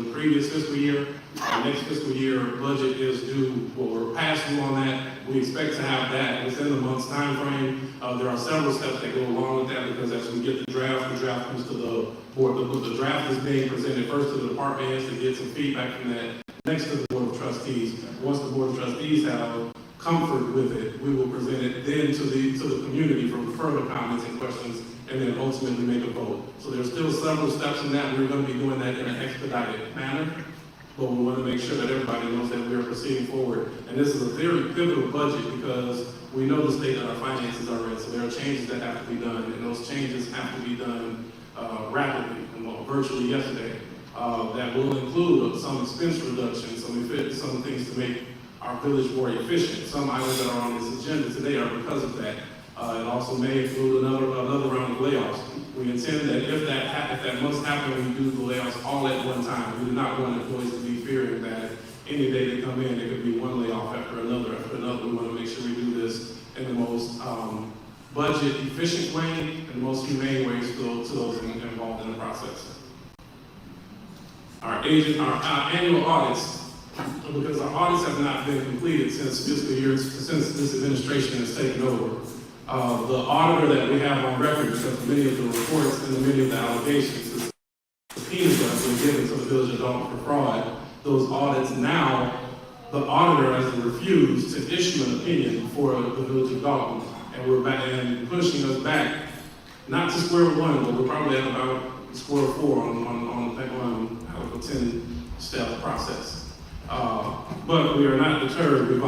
the previous fiscal year. Our next fiscal year budget is due, well, we're past due on that. We expect to have that within the month's time frame. There are several steps that go along with that because as we get the draft comes to the board. The draft is being presented first to the department heads to get some feedback from that, next to the Board of Trustees. Once the Board of Trustees have comfort with it, we will present it then to the community for further comments and questions, and then ultimately make a vote. So there's still several steps in that. We're going to be doing that in an expedited manner, but we want to make sure that everybody knows that we are proceeding forward. And this is a very pivotal budget because we know the state that our finances are in, so there are changes that have to be done, and those changes have to be done rapidly, virtually yesterday. That will include some expense reductions, some things to make our village more efficient. Some items that are on this agenda today are because of that. It also may include another round of layoffs. We intend that if that must happen, we do the layoffs all at one time. We do not want employees to be fearing that any day they come in, there could be one layoff after another. We want to make sure we do this in the most budget efficient way and the most humane ways to those involved in the process. Our annual audits, because our audits have not been completed since this administration has taken over. The auditor that we have on record, because many of the reports and many of the allegations, the subpoenas that have been given to the village of Dolton for fraud, those audits now, the auditor has refused to issue an opinion for the village of Dolton, and we're back and pushing us back, not to square one, but we're probably at about square four on a 10-step process. But we are not deterred. We've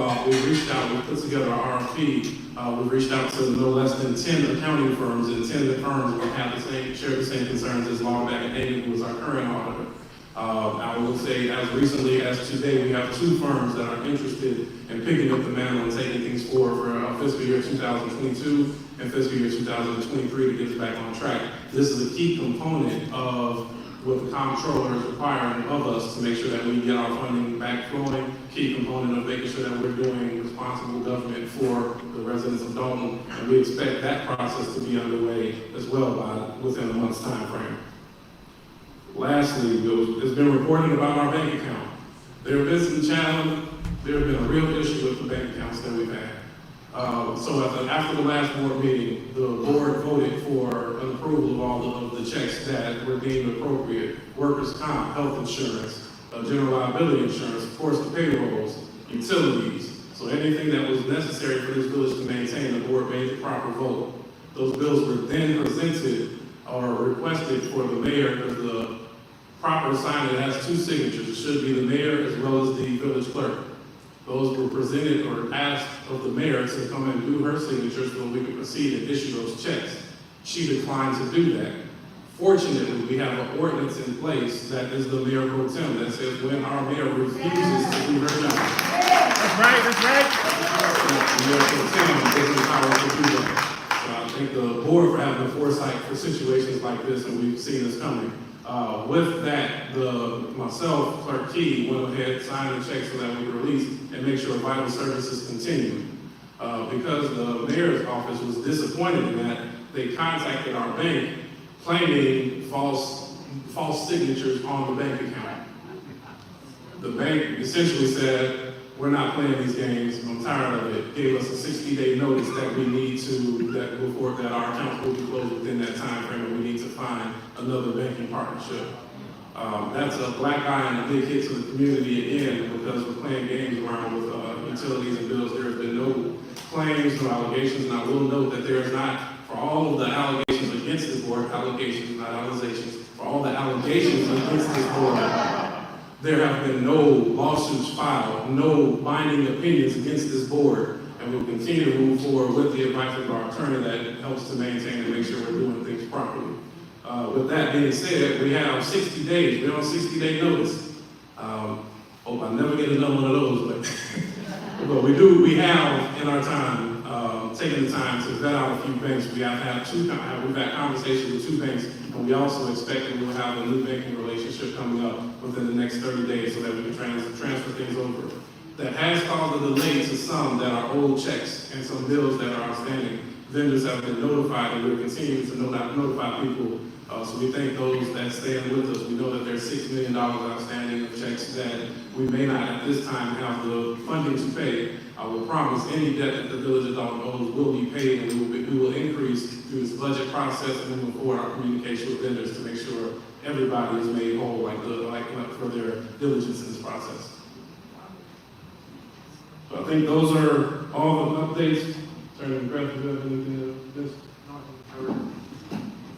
reached out, we've put together our RFP. We've reached out to no less than 10 accounting firms, and 10 of the firms share the same concerns as Longback and Hagan, who is our current auditor. I will say as recently as today, we have 2 firms that are interested in picking up the mantle and taking things forward for fiscal year 2022 and fiscal year 2023 to get us back on track. This is a key component of what the comptroller is requiring of us to make sure that we get our funding back flowing, key component of making sure that we're doing responsible government for the residents of Dolton, and we expect that process to be underway as well within a month's time frame. Lastly, there's been reporting about our bank account. There have been some challenges. There have been a real issue with the bank accounts that we've had. So after the last board meeting, the board voted for an approval of all of the checks that were deemed appropriate: workers' comp, health insurance, general liability insurance, of course the payrolls, utilities. So anything that was necessary for this village to maintain, the board made the proper vote. Those bills were then presented or requested for the mayor, because the proper assignment has 2 signatures. It should be the mayor as well as the village clerk. Those were presented or asked of the mayor to come and do her signature so we could proceed and issue those checks. She declined to do that. Fortunately, we have an ordinance in place that is the mayor pro tem that says when our mayor refuses to do her job. That's right. The mayor pro tem is empowered to do that. So I thank the board for having the foresight for situations like this, and we've seen this coming. With that, myself, Clerk Key, went ahead, signed the check so that we could release and make sure vital services continue. Because the mayor's office was disappointed in that, they contacted our bank claiming false signatures on the bank account. The bank essentially said, "We're not playing these games, I'm tired of it." Gave us a 60-day notice that we need that our accounts will be closed within that time frame, and we need to find another banking partnership. That's a black eye and a big hit to the community again, because we're playing games around with utilities and bills. There have been no claims, no allegations, and I will note that there is not, for all of the allegations against this board, allegations, not allegations, for all the allegations against this board, there have been no lawsuits filed, no binding opinions against this board, and we'll continue to move forward with the advice of our attorney that helps to maintain and make sure we're doing things properly. With that being said, we have 60 days. We're on 60-day notice. Hope I never get another one of those, but we have in our time taken the time to vet out a few banks. We've had conversations with 2 banks, and we also expect that we'll have a new banking relationship coming up within the next 30 days so that we can transfer things over. That has caused a delay to some that are old checks and some bills that are outstanding. Vendors have been notified, and we're continuing to notify people So we thank those that stand with us. We know that there's $6 million outstanding of checks that we may not at this time have the funding to pay. I will promise any debt that the village of Dolton owes will be paid, and we will increase through this budget process and moving forward our communication with vendors to make sure everybody is made whole for their diligence in this process. So I think those are all the updates. Attorney McGrath, do you have anything to this?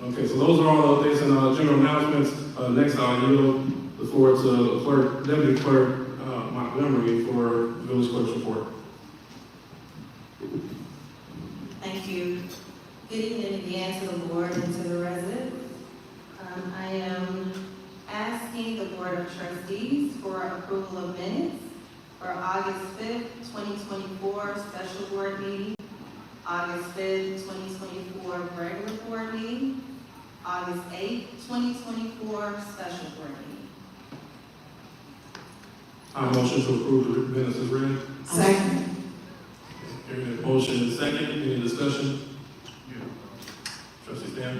Okay, so those are all the updates and general announcements. Next, I'll yield the floor to Deputy Clerk Montgomery for Village Clerk's report. Thank you. Good evening again to the board and to the residents. I am asking the Board of Trustees for approval of minutes for August 5th, 2024 special board meeting, August 5th, 2024 regular board meeting, August 8th, 2024 special board meeting. Motion to approve the minutes is read. Second. Hearing a motion and second, any discussion? Trustee Stan?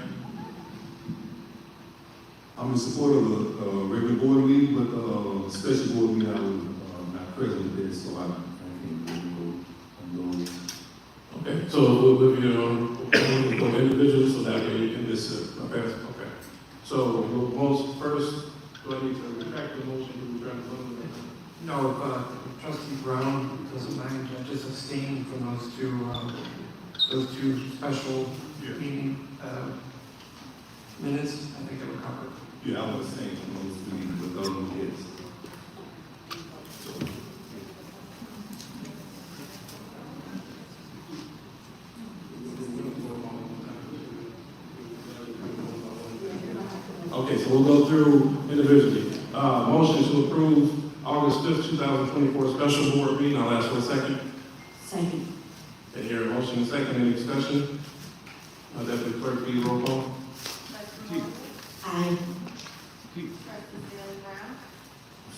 I'm in support of the regular board meeting, but special board meeting I was not present there, so I can't really vote on those. Okay, so we'll go individually so that way in this okay. So most first, do I need to retract the motion to retract the vote? No, if Trustee Brown doesn't mind, just abstain from those two special meeting minutes. I think it would cover it. Yeah, I was saying from those two meetings, but those yes. Okay, so we'll go through individually. Motion to approve August 5th, 2024 special board meeting. I'll ask for a second. Second. Okay, here a motion and second, any discussion? Deputy Clerk, please roll call. Aye. Trustee Stanley Brown.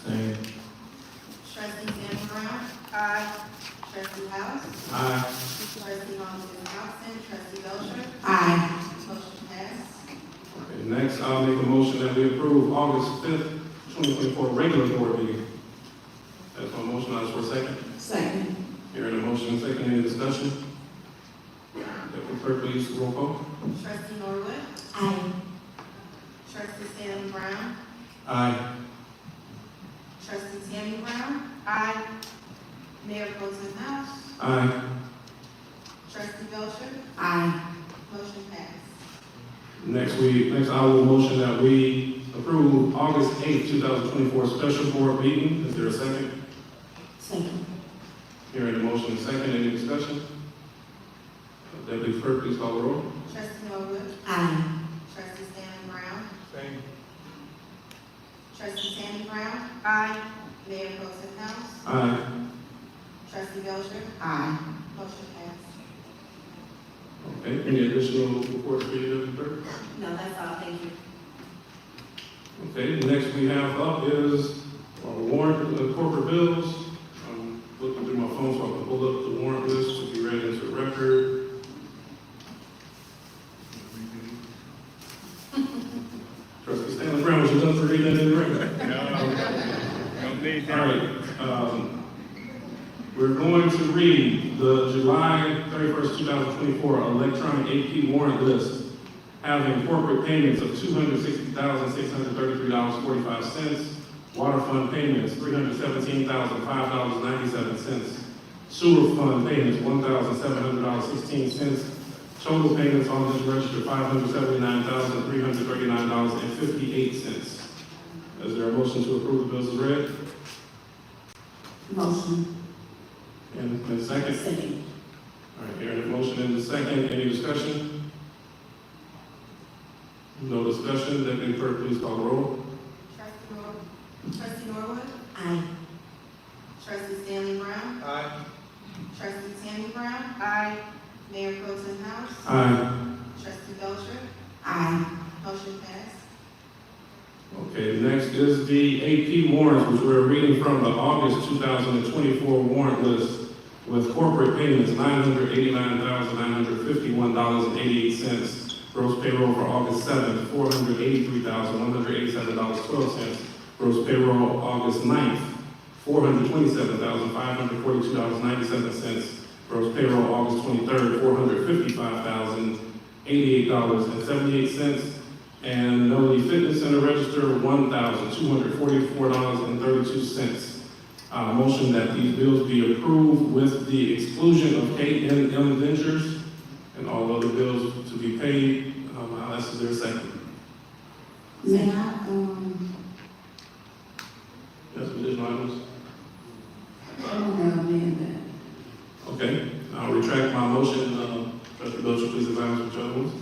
Same. Trustee Stanley Brown. Aye. Trustee House. Aye. Trustee Lawson Johnson. Trustee Belcher. Aye. Motion passed. Okay, next, I'll make a motion that we approve August 5th, 2024 regular board meeting. That's my motion. I'll ask for a second. Second. Hearing a motion and second, any discussion? Deputy Clerk, please roll call. Trustee Norwood. Aye. Trustee Stanley Brown. Aye. Trustee Tammy Brown. Aye. Mayor Pro Tem House. Aye. Trustee Belcher. Aye. Motion passed. Next, I will motion that we approve August 8th, 2024 special board meeting. Is there a second? Second. Hearing the motion and second, any discussion? Deputy Clerk, please call the roll. Trustee Norwood. Aye. Trustee Stanley Brown. Same. Trustee Tammy Brown. Aye. Mayor Pro Tem House. Aye. Trustee Belcher. Aye. Motion passed. Okay, any additional reports for you, Deputy Clerk? No, that's all. Thank you. Okay, next we have up is warrant corporate bills. I'm looking through my phone so I can pull up the warrant list to be read into the record. Trustee Stanley Brown, was you done for reading that in the record? Don't need All that. right, we're going to read the July 31st, 2024 electronic AP warrant list, having corporate payments of $260,633.45, water fund payments $317,005.97, sewer fund payments $1,700.16, total payments on this register $579,339.58. Is there a motion to approve the bills as read? Motion. And a second? Second. All right, hearing a motion in the second, any discussion? No discussion, Deputy Clerk, please call the roll. Trustee Norwood. Aye. Trustee Stanley Brown. Aye. Trustee Tammy Brown. Aye. Mayor Pro Tem House. Aye. Trustee Belcher. Aye. Motion passed. Okay, next is the AP warrants, which we're reading from the August 2024 warrant list with corporate payments $989,951.88, Gross payroll for August 7th, $483,187.12. Gross payroll August 9th, $427,542.97. Gross payroll August 23rd, $455,088.78. And Melody Fitness Center register, $1,244.32. Motion that these bills be approved with the exclusion of K&M Ventures and all other bills to be paid. I'll ask, is there a second? May I, Yes, additional items? I don't have a man that. Okay, I'll retract my motion. Trustee Belcher, please advise which other ones.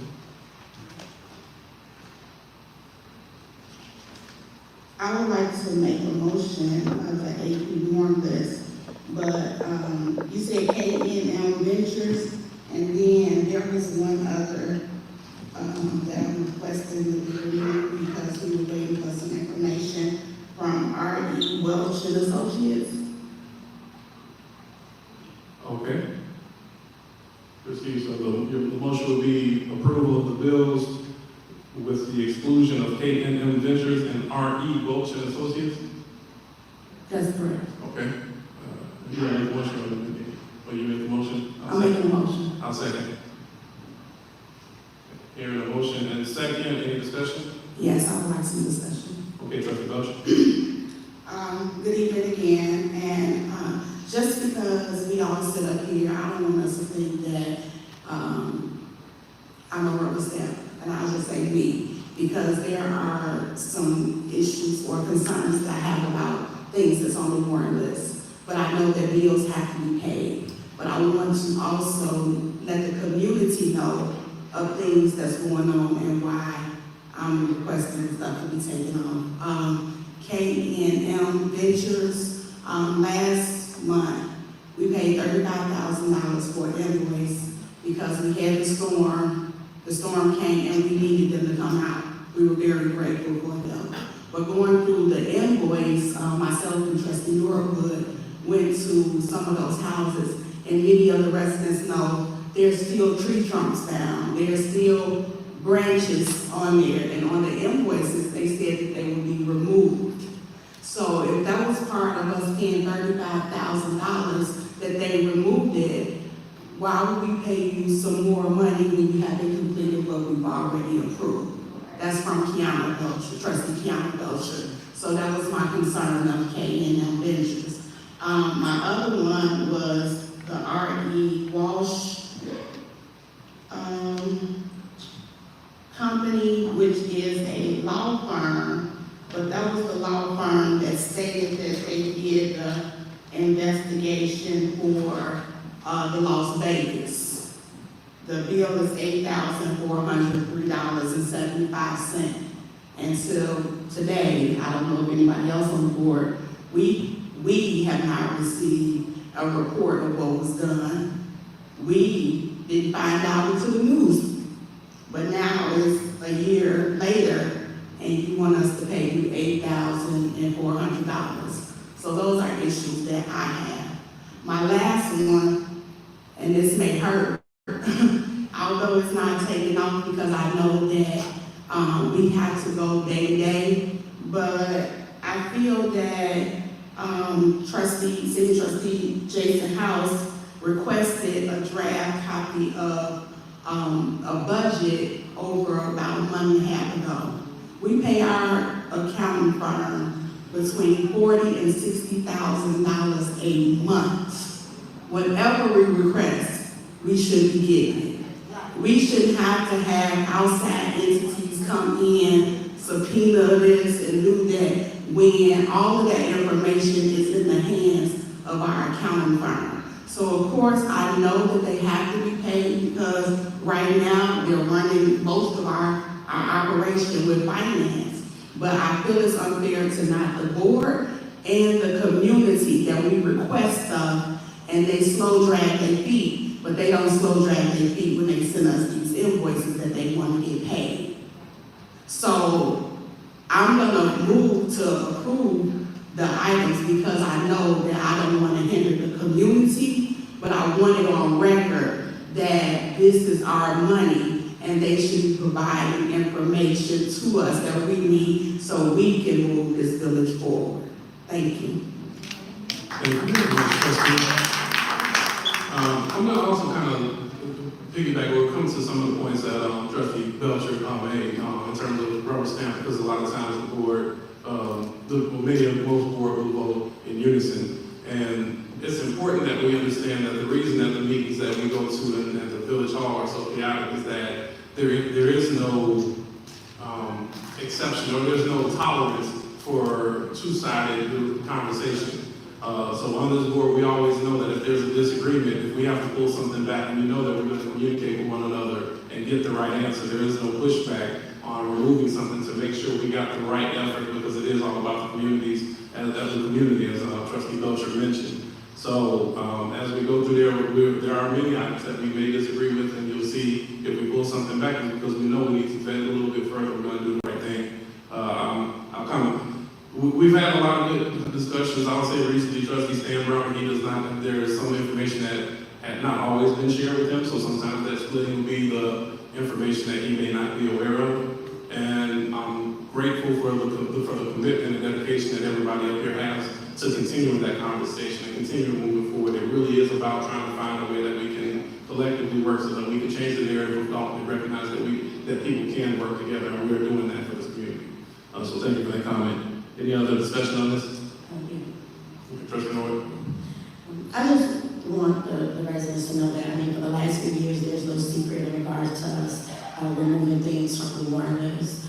I would like to make a motion of the AP warrant list, but, you said K&M Ventures, and then there was one other, that I'm requesting to be removed because we were waiting for some information from R.E. Welch and Associates. Okay. Proceed, so the motion will be approval of the bills with the exclusion of K&M Ventures and R.E. Welch and Associates? That's correct. Okay. You want to make the motion or you make the motion? I'll make a motion. I'll second. Hearing a motion and second, any discussion? Yes, I would like some discussion. Okay, Trustee Belcher. Good evening again, and just because we all sit up here, I don't want us to think that I'm a rubber stamp, and I'll just say me, because there are some issues or concerns that I have about things that's on the warrant list. But I know that bills have to be paid. But I want to also let the community know of things that's going on and why I'm requesting stuff to be taken on. K&M Ventures, last month, we paid $35,000 for an invoice because we had the storm came and we needed them to come out. We were very grateful for them. But going through the invoice, myself and Trustee Norwood went to some of those houses, and many of the residents know there's still tree trunks down, there's still branches on there, and on the invoices, they said that they would be removed. So if that was part of us paying $35,000 that they removed it, why would we pay you some more money when you haven't completed what we've already approved? That's from Chawanne Burns, Trustee Chawanne Burns. So that was my concern of K&M Ventures. My other one was the R.E. Walsh company, which is a law firm, but that was the law firm that stated that they did the investigation for the Las Vegas. The bill is $8,403.75. Until today, I don't know if anybody else on the board, we have not received a report of what was done. We didn't find out until the news. But now it's a year later, and you want us to pay you $8,400. So those are issues that I have. My last one, and this may hurt, although it's not taken off because I know that we have to go day to day, but I feel that City Trustee Jason House requested a draft copy of a budget over about a month and a half ago. We pay our accounting firm between $40,000 and $60,000 a month. Whatever we request, we should be getting it. We shouldn't have to have outside entities come in, subpoena this and do that, when all of that information is in the hands of our accounting firm. So of course, I know that they have to be paid because right now they're running most of our operation with finance. But I feel it's unfair to not the board and the community that we request stuff and they slow drag their feet, but they don't slow drag their feet when they send us these invoices that they want to get paid. So I'm gonna move to approve the items because I know that I don't want to hinder the community, but I want it on record that this is our money and they should be providing information to us that we need so we can move this village forward. Thank you. Thank you very much, trustee. I'm gonna also kind of piggyback or come to some of the points that trustee Belcher made in terms of rubber stamp, because a lot of times the board, most board will vote in unison. And it's important that we understand that the reason that the meetings that we go to in the village hall are so chaotic is that there is no exception, or there's no tolerance for two-sided conversation. So on this board, we always know that if there's a disagreement, if we have to pull something back, and we know that we're going to communicate with one another and get the right answer, there is no pushback on removing something to make sure we got the right effort, because it is all about the communities, as a community, as trustee Belcher mentioned. So as we go through there are many items that we may disagree with, and you'll see if we pull something back, because we know we need to vet it a little bit further, we're going to do the right thing. We've had a lot of good discussions. I'll say recently, trustee Stan Brown, there is some information that had not always been shared with him, so sometimes that splitting will be the information that he may not be aware of. And I'm grateful for the commitment and dedication that everybody up here has to continue that conversation and continue moving forward. It really is about trying to find a way that we can collectively work so that we can change the narrative of Dolton and recognize that people can work together, and we're doing that for this community. So thank you for that comment. Any other discussion on this? Trustee Norwood? I just want the residents to know that, for the last few years, there's no secret in regards to us removing things from the warrant list.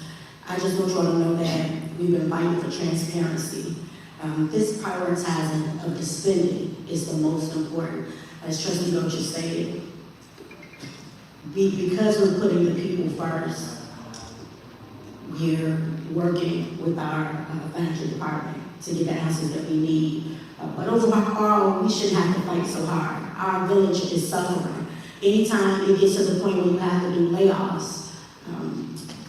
I just want you all to know that we've been fighting for transparency. This prioritizing of the spending is the most important. As Trustee Belcher stated, because we're putting the people first, we're working with our financial department to get the answers that we need. But overall, we shouldn't have to fight so hard. Our village is suffering. Anytime it gets to the point where you have to do layoffs,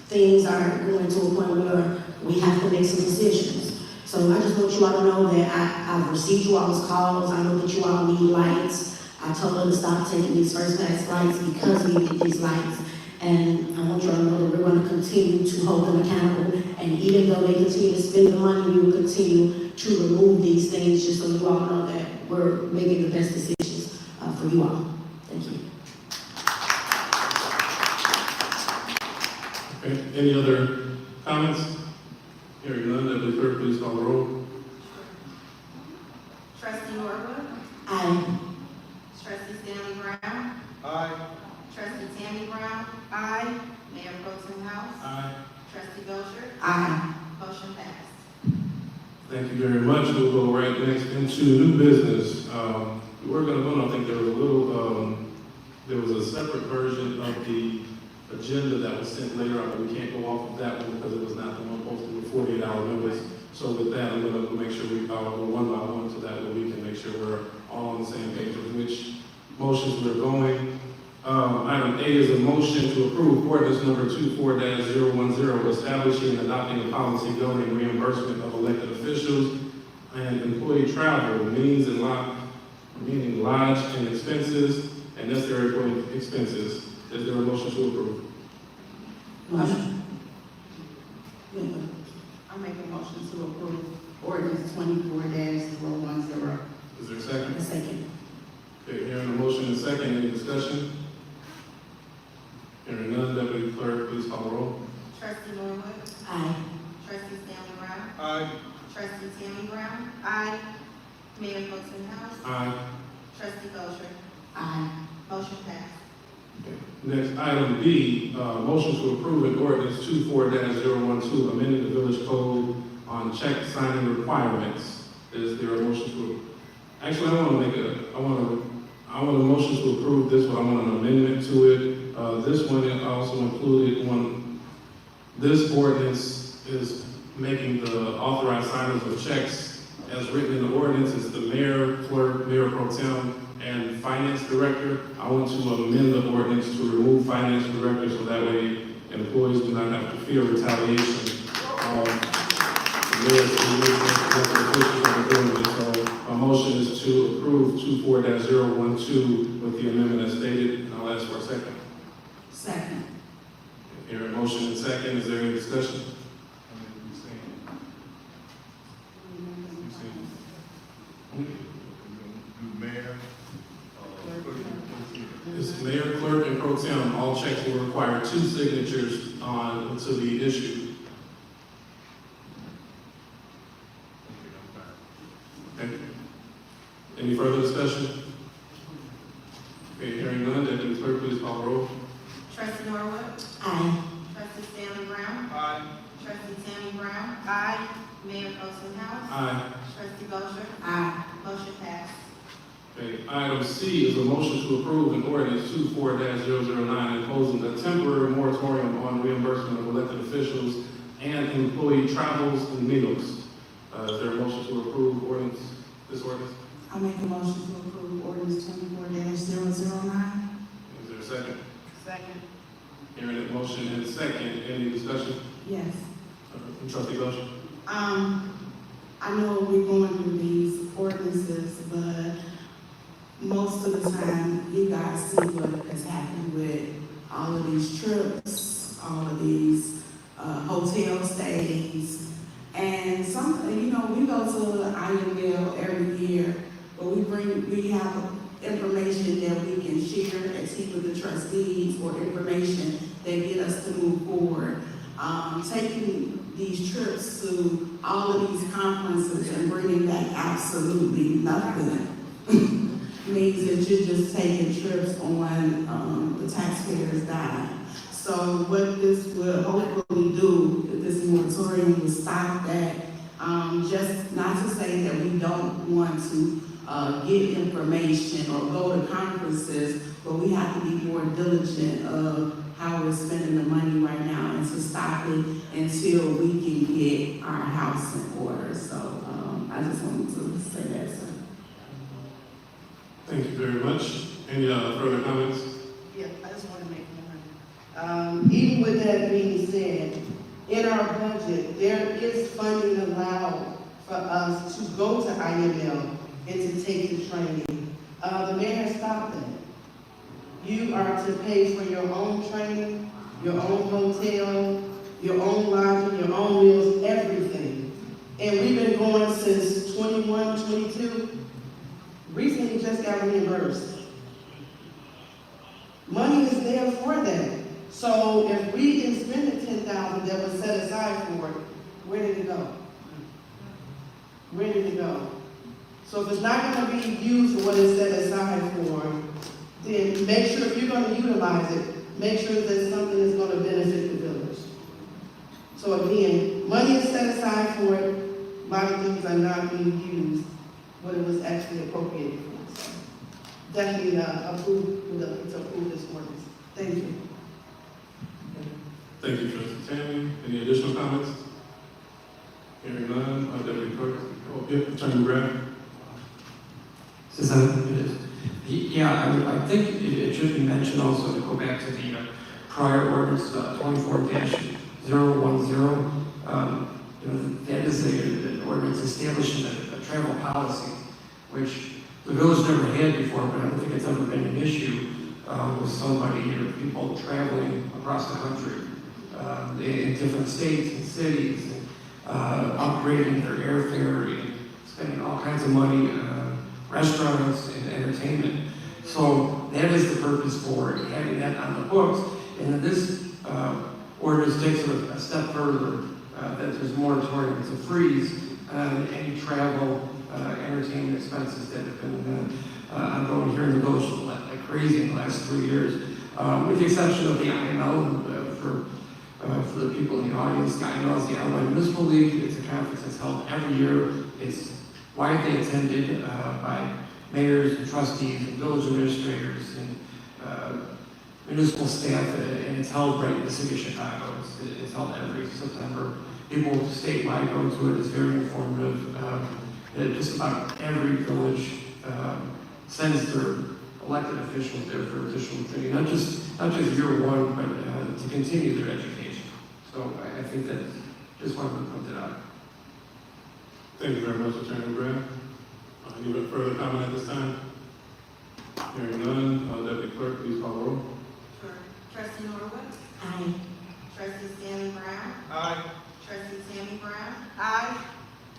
things are going to a point where we have to make some decisions. So I just want you all to know that I've received you all's calls. I know that you all need lights. I told them to stop taking these first class flights because we need these lights. And I want you all to know that we're going to continue to hold them accountable. And even though they continue to spend the money, we will continue to remove these things, just so you all know that we're making the best decisions for you all. Thank you. Okay. Any other comments? Hearing none, Deputy Clerk, please call the roll. Trustee Norwood? Aye. Trustee Stanley Brown? Aye. Trustee Tammy Brown? Aye. Mayor Pro Tem House? Aye. Trustee Belcher? Aye. Motion passed. Thank you very much. We'll go right next into new business. We're going to vote. I think there was a separate version of the agenda that was sent later on, but we can't go off of that one because it was not the one posted with 48-hour notice. So with that, I'm going to make sure we go one by one so that way we can make sure we're all on the same page of which motions we're going. Item A is a motion to approve ordinance number 24-010, establishing and adopting a policy governing reimbursement of elected officials and employee travel, meaning lodge and expenses and necessary employee expenses. Is there a motion to approve? Motion. I make a motion to approve ordinance 24-010. Is there a second? A second. Okay, hearing a motion and second, any discussion? Hearing none, Deputy Clerk, please call the roll. Trustee Norwood? Aye. Trustee Stanley Brown? Aye. Trustee Tammy Brown? Aye. Mayor Pro Tem House? Aye. Trustee Belcher? Aye. Motion passed. Next, item B, motion to approve an ordinance 24-012, amending the village code on check signing requirements. Is there a motion to? Actually, I want a motion to approve this one. I want an amendment to it. This one also included this ordinance is making the authorized signers of checks as written in the ordinance. It's the mayor, clerk, mayor pro tem, and finance director. I want to amend the ordinance to remove finance director so that way employees do not have to fear retaliation. So my motion is to approve 24-012 with the amendment as stated, and I'll ask for a second. Second. will require 2 signatures to be issued. Okay. Any further discussion? Okay, hearing none, Deputy Clerk, please call the roll. Trustee Norwood? Aye. Trustee Stanley Brown? Aye. Trustee Tammy Brown? Aye. Mayor Pro Tem House? Aye. Trustee Belcher? Aye. Motion passed. Okay, item C is a motion to approve an ordinance 24-009 imposing a temporary moratorium on reimbursement of elected officials and employee travels and meals. Is there a motion to approve this ordinance? I make a motion to approve ordinance 24-009. Is there a second? Second. Hearing that motion and second, any discussion? Yes. Trustee Belcher? I know we're going through these ordinances, but most of the time, you guys see what has happened with all of these trips, all of these hotel stays. And we go to IML every year, but we have information that we can share as with the trustees or information that get us to move forward. Taking these trips to all of these conferences and bringing back absolutely nothing means that you're just taking trips on the taxpayers' dime. So what this will hopefully do, if this moratorium will stop that, just not to say that we don't want to get information or go to conferences, but we have to be more diligent of how we're spending the money right now and to stop it until we can get our house in order. So I just wanted to say that, sir. Thank you very much. Any further comments? Yeah, I just want to make one. Even with that being said, in our budget, there is funding allowed for us to go to IML and to take the training. The mayor has stopped that. You are to pay for your own training, your own hotel, your own lodging, your own meals, everything. And we've been going since 21, 22. Recently just got reimbursed. Money is there for that. So if we didn't spend the $10,000 that was set aside for it, where did it go? Where did it go? So if it's not going to be used for what it's set aside for, then make sure if you're going to utilize it, make sure that something is going to benefit the village. So again, money is set aside for it. A lot of things are not being used what it was actually appropriated for. So definitely approve this ordinance. Thank you. Thank you, Trustee Tammy. Any additional comments? Hearing none, Deputy Clerk. Oh, yeah, Attorney Brown. I think it should be mentioned also to go back to the prior ordinance 24-010. That is an ordinance establishing a travel policy, which the village never had before, but I don't think it's ever been an issue with somebody or people traveling across the country in different states and cities, and upgrading their airfare and spending all kinds of money on restaurants and entertainment. So that is the purpose for having that on the books. And then this ordinance takes it a step further, that there's moratorium to freeze on any travel, entertainment expenses that have been ongoing here in the village like crazy in the last 3 years, with the exception of the IML for the people in the audience. The IML is the Illinois Municipal League. It's a conference that's held every year. It's widely attended by mayors and trustees and village administrators and municipal staff, and it's held right in the city of Chicago. It's held every September. People statewide go to it. It's very informative. Just about every village sends their elected officials there for additional training, not just year one, but to continue their education. So I think that just wanted to point that out. Thank you very much, Attorney Brown. Any further comment at this time? Hearing none, Deputy Clerk, please call the roll. Sure. Trustee Norwood? Aye. Trustee Stanley Brown? Aye. Trustee Tammy Brown? Aye.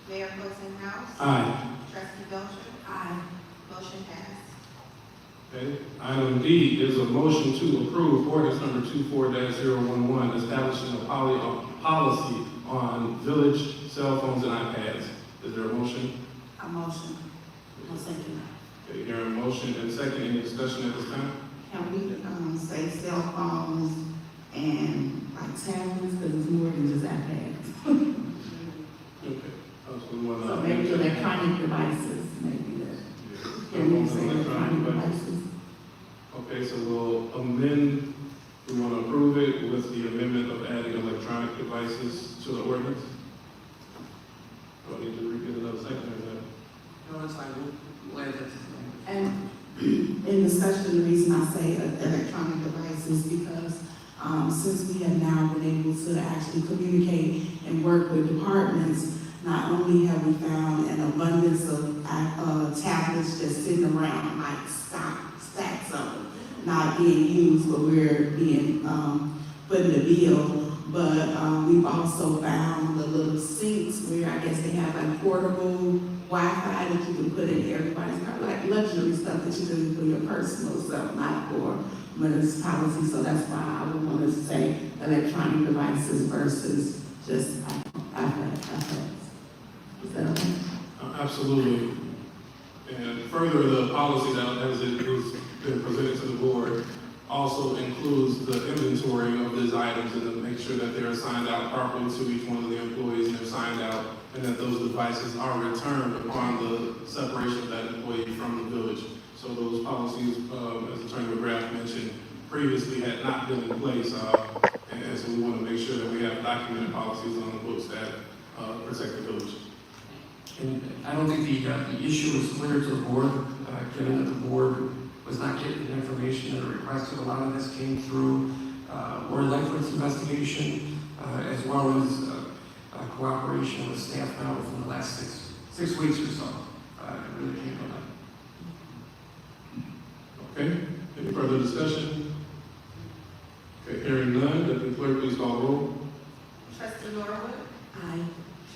Mayor Pro Tem House? Aye. Trustee Belcher? Aye. Motion passed. Okay, item D is a motion to approve ordinance number 24-011, establishing a policy on village cell phones and iPads. Is there a motion? A motion. I'll second. Okay, hearing a motion and second, any discussion at this time? Can we, say cell phones and like tablets, because it's more than just iPads? Okay. So we want to. So maybe electronic devices, maybe that. Can we say electronic devices? Okay, so we'll amend, we want to approve it with the amendment of adding electronic devices to the ordinance. Do I need to repeat another second or that? No, it's fine, we'll add that to the And in discussion, the reason I say electronic devices, because since we have now been able to actually communicate and work with departments, not only have we found an abundance of tablets just sitting around, like stacks of them, not being used, but we're being put in the bill. But we've also found the little sinks where I guess they have like portable Wi-Fi that you can put in everybody's car, like luxury stuff that you do for your personal stuff, not for municipality. So that's why I would want to say electronic devices versus just iPads. Is that okay? Absolutely. And further, the policy that has been presented to the board also includes the inventory of these items and to make sure that they're assigned out properly to each one of the employees and they're signed out, and that those devices are returned upon the separation of that employee from the village. So those policies, as Attorney McGrath mentioned, previously had not been in place, and so we want to make sure that we have documented policies on the books that protect the village. And I don't think the issue was clear to the board, given that the board was not getting the information that requested. A lot of this came through Ward Lightfoot's investigation, as well as cooperation with staff now within the last six weeks or so. It really came from that. Okay, any further discussion? Okay, hearing none, Deputy Clerk, please call the roll. Trustee Norwood? Aye.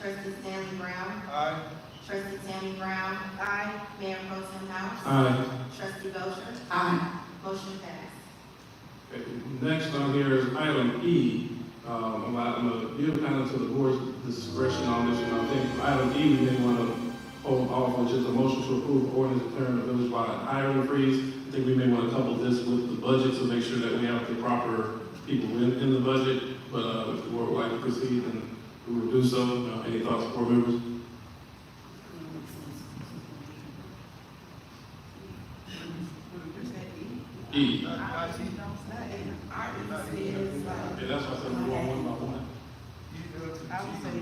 Trustee Stanley Brown? Aye. Trustee Tammy Brown? Aye. Mayor Pro Tem House? Aye. Trustee Belcher? Aye. Motion passed. Okay, next on here is item E. I'm going to give kind of to the board's discretion on this one. I think item E, we may want to hold off, which is a motion to approve ordinance declaring the village-wide hiring freeze. I think we may want to couple this with the budget to make sure that we have the proper people in the budget. But if the board would like to proceed, then we will do so. Any thoughts, board members? E. Okay, that's why I said we're going one by one. I would say,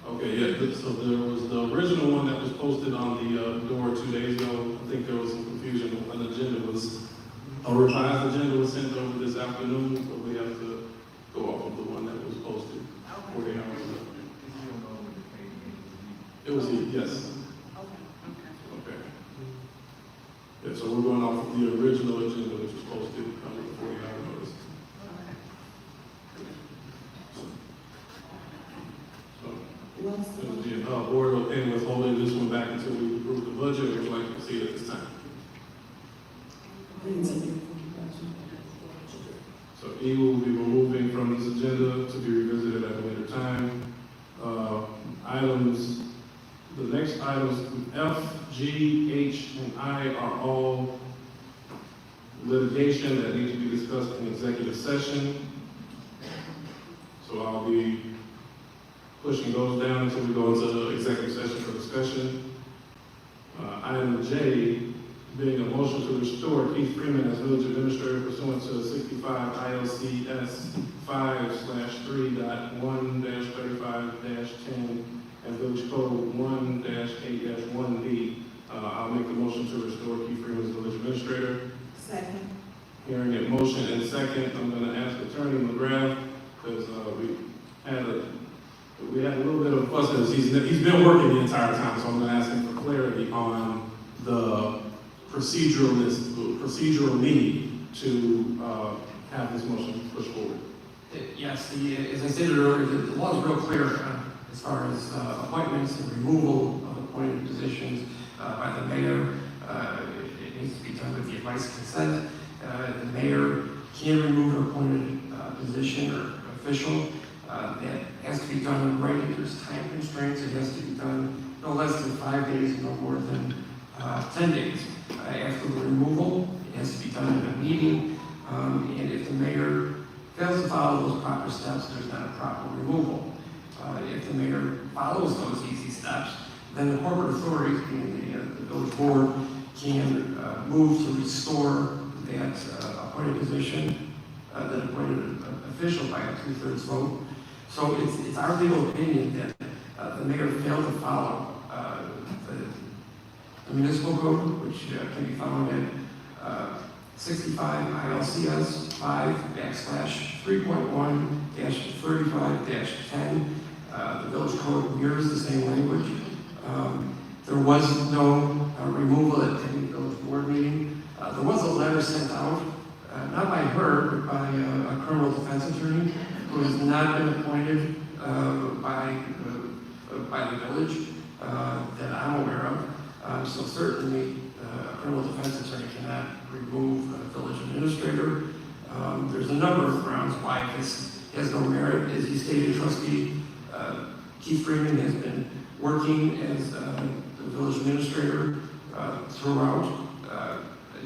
Okay, yeah, so there was the original one that was posted on the door 2 days ago. I think there was some confusion. An agenda was, a revised agenda was sent over this afternoon, but we have to go off of the one that was posted 48 hours ago. It was, yes. Okay. Yeah, so we're going off of the original agenda, which was posted under the 40-hour notice. So, is the board okay with holding this one back until we approve the budget, or would you like to proceed at this time? So E will be removing from this agenda to be revisited at a later time. Items, the next items, F, G, H, and I are all litigation that need to be discussed in executive session. So I'll be pushing those down until we go into the executive session for discussion. Item J, being a motion to restore Keith Freeman as village administrator pursuant to 65 ILCS 5/3.1-35-10 and Village Code 1-8-1B. I'll make the motion to restore Keith Freeman as village administrator. Second. Hearing a motion and second, I'm going to ask Attorney McGrath, because we had a little bit of fuss because he's been working the entire time, so I'm going to ask him for clarity on the procedural need to have this motion pushed forward. Yes, as I stated earlier, the law is real clear. as far as appointments and removal of appointed positions by the mayor. It needs to be done with the advice and consent. The mayor can remove an appointed position or official. That has to be done in writing. There's time constraints. It has to be done no less than 5 days, no more than 10 days. After the removal, it has to be done in a meeting. And if the mayor fails to follow those proper steps, there's not a proper removal. If the mayor follows those easy steps, then the corporate authorities, being the village board, can move to restore that appointed position, that appointed official by a 2/3 vote. So it's our legal opinion that the mayor failed to follow the municipal code, which can be found at 65 ILCS 5/3.1-35-10. The village code mirrors the same language. There was no removal at any village board meeting. There was a letter sent out, not by her, but by a criminal defense attorney who has not been appointed by the village that I'm aware of. So certainly a criminal defense attorney cannot remove a village administrator. There's a number of grounds why this has no merit. As you stated, Trustee Keith Freeman has been working as the village administrator throughout.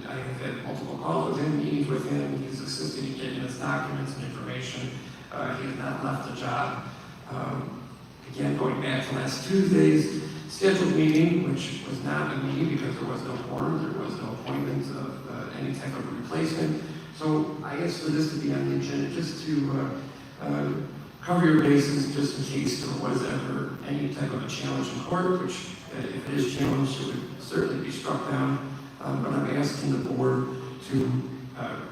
I have had multiple calls with him, meetings with him. He's assisted in getting us documents and information. He has not left the job. Again, going back to last Tuesday's scheduled meeting, which was not a meeting because there was no quorum, there was no appointment of any type of replacement. So I guess for this to be on the agenda, just to cover your bases, just in case there was ever any type of a challenge in court, which if it is challenged, it would certainly be struck down. But I'm asking the board to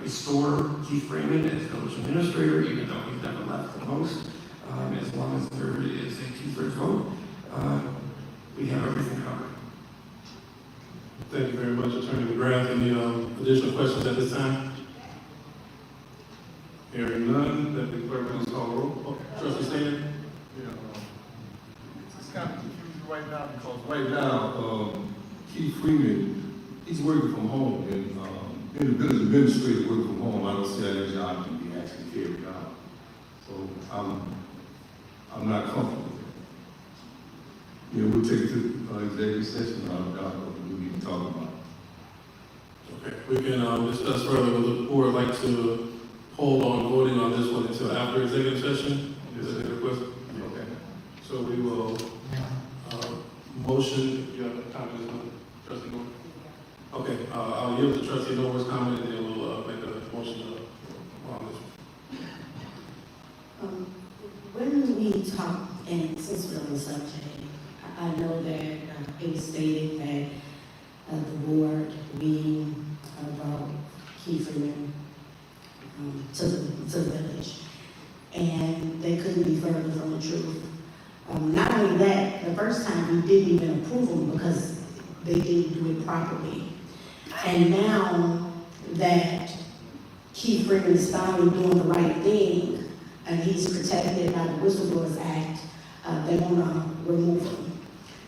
restore Keith Freeman as village administrator, even though he's never left the post. As long as there is a 2/3 vote, we have everything covered. Thank you very much, Attorney McGrath. Any additional questions at this time? Hearing none, let the clerk please call the roll. Oh, Trustee Stanley? Yeah, it's kind of confusing right now because right now, Keith Freeman, he's working from home and in the village administrator working from home. I don't see how that job can be actually carried out. So I'm not comfortable with that. Yeah, we'll take it to executive session. We need to talk about it. Okay, we can discuss further, but the board would like to hold on voting on this one until after executive session. Is that a request? Okay. So we will motion, you have a comment, Trustee Norwood? Okay, I'll yield to Trustee Norwood's comment, and then we'll make a motion on this one. When we talk, and since we're on the subject, I know that it was stated that the board meeting about Keith Freeman to the village, and they couldn't be further from the truth. Not only that, the first time we didn't even approve them because they didn't do it properly. And now that Keith Freeman is finally doing the right thing, and he's protected by the Whistleblowers Act, they want to remove him.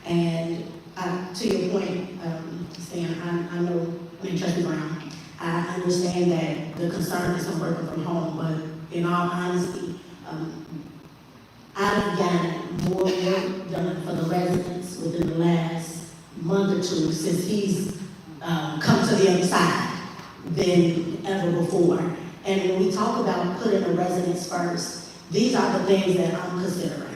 And to your point, Stan, I know, Trustee Brown, I understand that the concern is on working from home, but in all honesty, I've gotten more work done for the residents within the last month or two since he's come to the other side than ever before. And when we talk about putting the residents first, these are the things that I'm considering.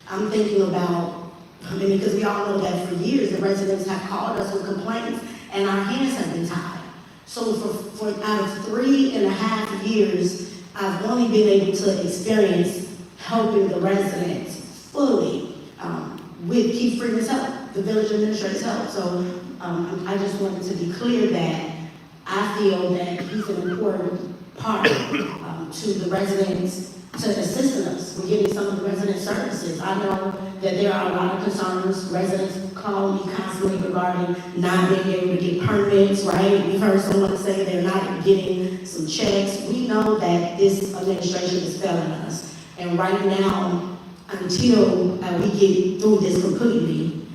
I'm thinking about, because we all know that for years, the residents have called us with complaints and our hands have been tied. So for out of 3.5 years, I've only been able to experience helping the residents fully with Keith Freeman's help, the village administrator's help. So I just wanted to be clear that I feel that he's an important part to the residents, to assisting us with getting some of the resident services. I know that there are a lot of concerns. Residents call me constantly regarding not being able to get permits, right? We've heard someone say they're not getting some checks. We know that this administration is failing us. And right now, until we get through this completely,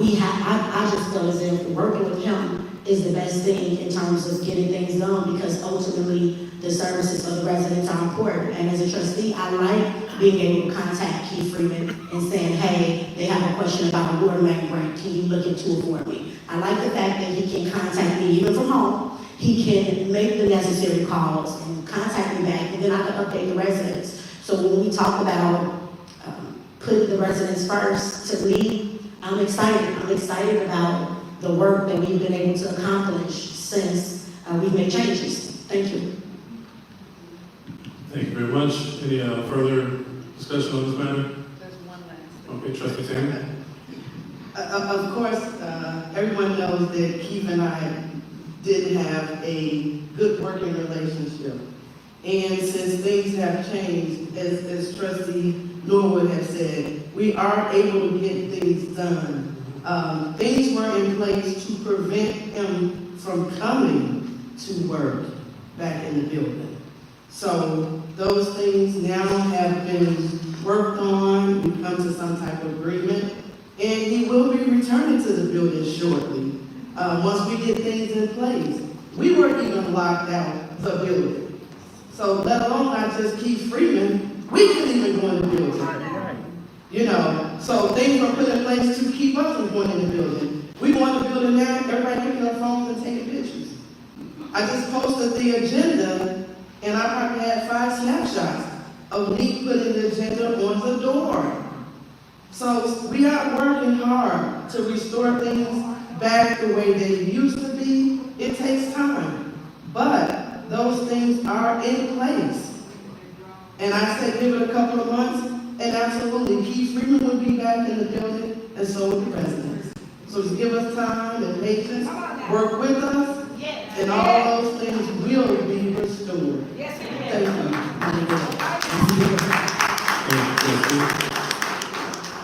I just feel as if working with him is the best thing in terms of getting things done, because ultimately the services for the residents are important. And as a trustee, I like being able to contact Keith Freeman and saying, hey, they have a question about a water main break, can you look into it for me? I like the fact that he can contact me even from home. He can make the necessary calls and contact me back, and then I can update the residents. So when we talk about putting the residents first to lead, I'm excited. I'm excited about the work that we've been able to accomplish since we've made changes. Thank you. Thank you very much. Any further discussion on this matter? There's one last. Okay, trustee Tammy? Of course, everyone knows that Keith and I did have a good working relationship. And since things have changed, as trustee Norwood has said, we are able to get things done. Things were in place to prevent him from coming to work back in the building. So those things now have been worked on, we've come to some type of agreement, and he will be returning to the building shortly, once we get things in place. We weren't even locked out the building. So let alone not just Keith Freeman, we couldn't even go in the building. You know, so things were put in place to keep us from going in the building. We go in the building now, everybody picking up phones and taking pictures. I just posted the agenda, and I probably had 5 snapshots of me putting the agenda on the door. So we are working hard to restore things back the way they used to be. It takes time, but those things are in place. And I say give it a couple of months, and absolutely, Keith Freeman will be back in the building, and so will the residents. So just give us time and patience, work with us, and all those things will be restored. Thank you.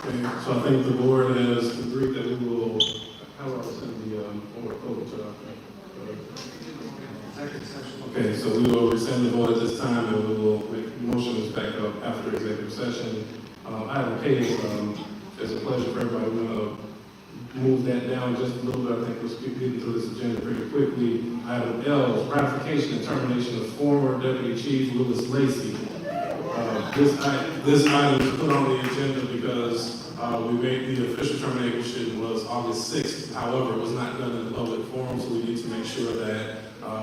Okay, so I think the board has agreed that we will, how do I send the, over to, okay, so we will rescind the vote at this time, and we will make motions back up after executive session. Item K, it's a pleasure for everybody. We're gonna move that down just a little bit. I think we'll get into this agenda pretty quickly. Item L is ratification and termination of former Deputy Chief Louis Lacy. This item is put on the agenda because we made the official termination was August 6th. However, it was not done in the public forum, so we need to make sure that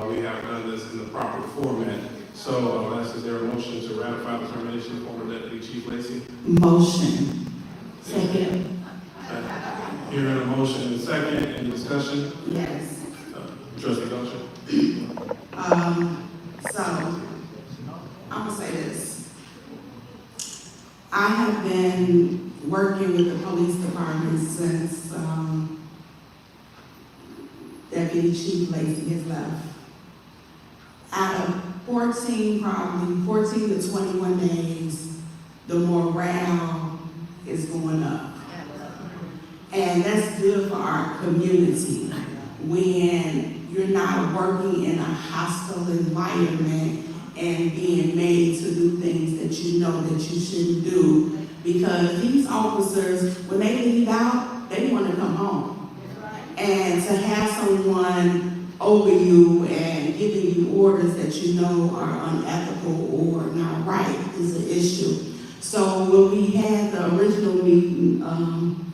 we have done this in the proper format. So I'll ask, is there a motion to ratify the termination of former Deputy Chief Lacy? Motion. Second. Hearing a motion and second, any discussion? Yes. Trustee Belcher? So, I'm gonna say this. I have been working with the police department since, Deputy Chief Lacy has left. Out of 14 to 21 days, the morale is going up. And that's good for our community. When you're not working in a hostile environment and being made to do things that you know that you shouldn't do. Because these officers, when they leave out, they want to come home. And to have someone over you and giving you orders that you know are unethical or not right is an issue. So when we had the original meeting,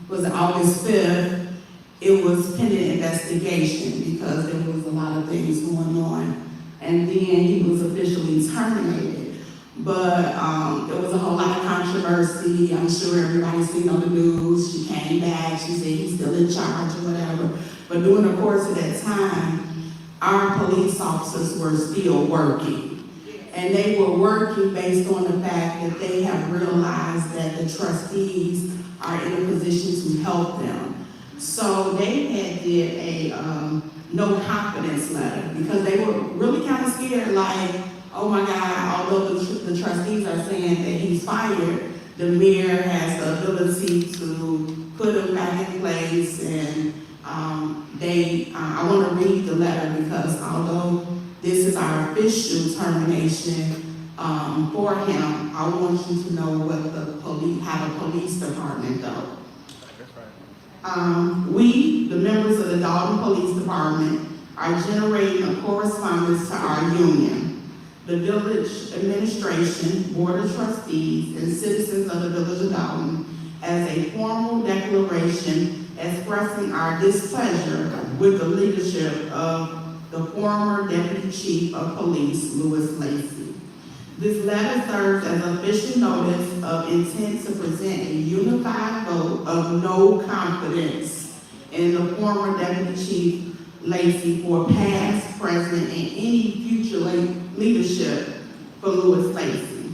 was August 5th, it was pending investigation because there was a lot of things going on. And then he was officially terminated. But there was a whole lot of controversy. I'm sure everybody's seen on the news. She came back, she said he's still in charge or whatever. But during the course of that time, our police officers were still working. And they were working based on the fact that they have realized that the trustees are in a position to help them. So they had did a no confidence letter because they were really kind of scared, like, oh my God, although the trustees are saying that he's fired, the mayor has the ability to put him back in place. And I want to read the letter because although this is our official termination, for him, I want you to know what how the police department does. We, the members of the Dolton Police Department, are generating a correspondence to our union. The village administration, board of trustees, and citizens of the village of Dolton as a formal declaration expressing our displeasure with the leadership of the former deputy chief of police, Louis Lacy. This letter serves as official notice of intent to present a unified vote of no confidence in the former deputy chief Lacy for past, present, and any future leadership for Louis Lacy.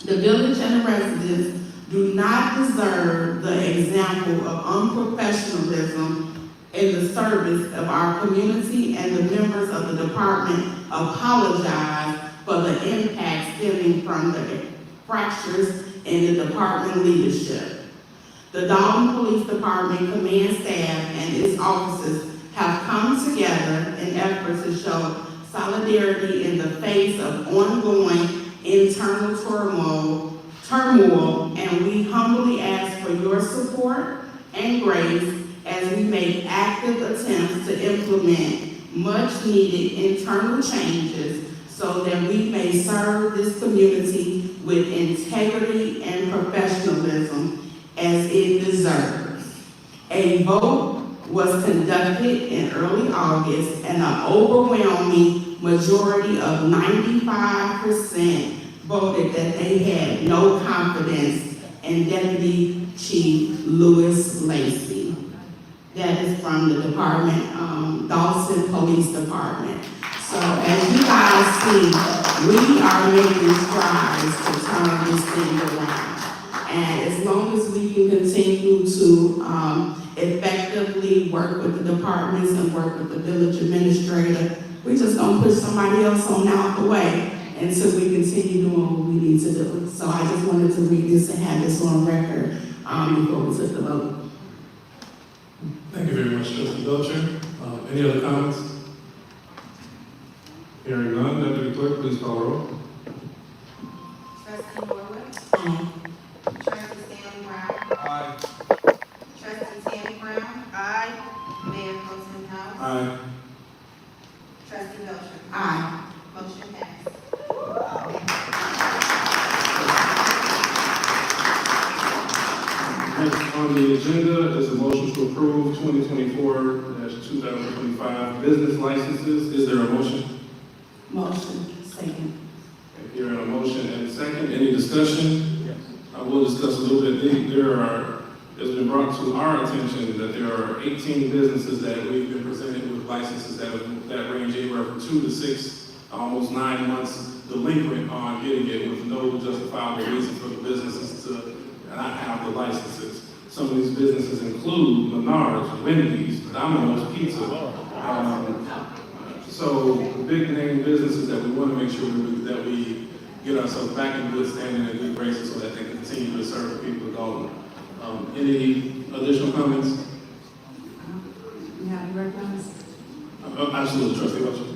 The village and the residents do not deserve the example of unprofessionalism in the service of our community, and the members of the department apologize for the impact stemming from the fractures in the department leadership. The Dolton Police Department command staff and its officers have come together in efforts to show solidarity in the face of ongoing internal turmoil, and we humbly ask for your support and grace as we make active attempts to implement much-needed internal changes so that we may serve this community with integrity and professionalism as it deserves. A vote was conducted in early August, and an overwhelming majority of 95% voted that they had no confidence in Deputy Chief Louis Lacy. That is from the department, Dolton Police Department. So as you guys see, we are making strides to turn this thing around. And as long as we can continue to effectively work with the departments and work with the village administrator, we just gonna push somebody else on out the way until we continue doing what we need to do. So I just wanted to read this and have this on record before we took the vote. Thank you very much, Trustee Belcher. Any other comments? Hearing none, Deputy Clerk, please call the roll. Trustee Norwood? Aye. Trustee Stanley Brown? Aye. Trustee Tammy Brown? Aye. Mayor Pro Tem House? Aye. Trustee Belcher? Aye. Motion passed. Next on the agenda is a motion to approve 2024-2025 business licenses. Is there a motion? Motion, second. Hearing a motion and a second, any discussion? Yes. I will discuss a little bit. It's been brought to our attention that there are 18 businesses that we've been presented with licenses that range anywhere from 2 to 6, almost 9 months delinquent on getting it with no justifiable reason for the businesses to not have the licenses. Some of these businesses include Menards, Wendy's, Domino's Pizza. So the big name businesses that we want to make sure that we get ourselves back in good standing and good graces so that they continue to serve the people of Dolton. Any additional comments? You have any comments? Absolutely, Trustee Belcher.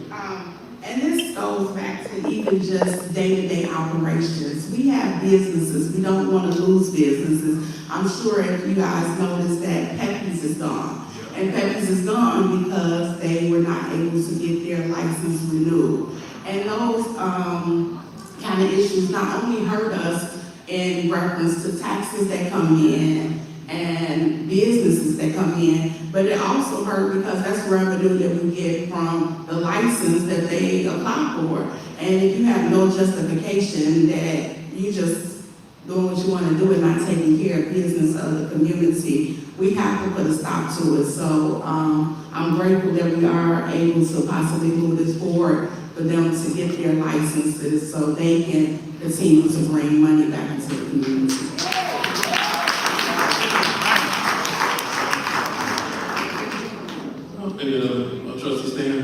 And this goes back to even just day-to-day operations. We have businesses, we don't want to lose businesses. I'm sure if you guys noticed that Pepe's is gone. And Pepe's is gone because they were not able to get their license renewed. And those kind of issues not only hurt us in reference to taxes that come in and businesses that come in, but it also hurt because that's revenue that we get from the license that they apply for. And if you have no justification that you just doing what you want to do and not taking care of business of the community, we have to put a stop to it. So I'm grateful that we are able to possibly move this forward for them to get their licenses so they can continue to bring money back into the community. Any other, Trustee Stan?